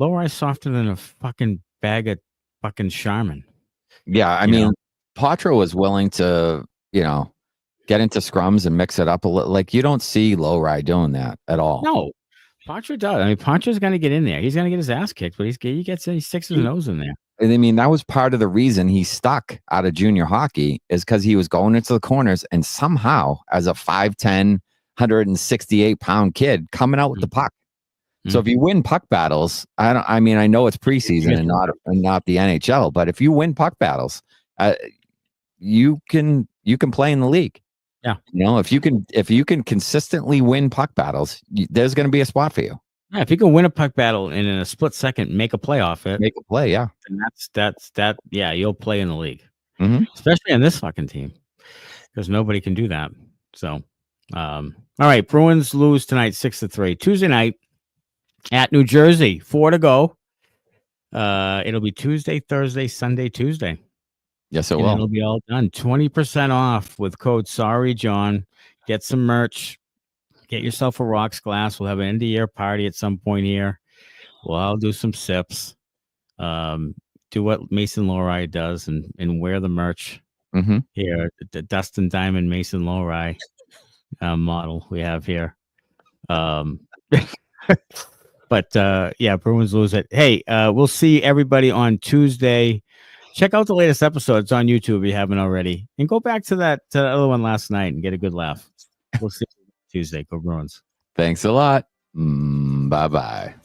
Lohrei is softer than a fucking bag of fucking Charmin. Yeah, I mean, Poitras was willing to, get into scrums and mix it up a little. Like, you don't see Lohrei doing that at all. No, Poitras does. I mean, Poitras's going to get in there. He's going to get his ass kicked, but he sticks his nose in there. I mean, that was part of the reason he stuck out of junior hockey, is because he was going into the corners and somehow, as a 5'10", 168-pound kid, coming out with the puck. So if you win puck battles, I know it's preseason and not the NHL, but if you win puck battles, you can play in the league. Yeah. If you can consistently win puck battles, there's going to be a spot for you. Yeah, if you can win a puck battle and in a split second make a play off it, make a play, yeah. And that's yeah, you'll play in the league. Mm-hmm. Especially on this fucking team. Because nobody can do that. So All right, Bruins lose tonight 6-3. Tuesday night at New Jersey, 4 to go. It'll be Tuesday, Thursday, Sunday, Tuesday. Yes, it And will. it'll be all done. 20% off with code Sorry John. Get some merch. Get yourself a rocks glass. We'll have an end of year party at some point here. We'll all do some sips. Do what Mason Lohrei does and wear the merch here. The Dustin Diamond Mason Lohrei model we have here. But yeah, Bruins lose it. Hey, we'll see everybody on Tuesday. Check out the latest episode. It's on YouTube if you haven't already. And go back to that other one last night and get a good laugh. We'll see you Tuesday. Go Bruins. Thanks a lot. Bye-bye.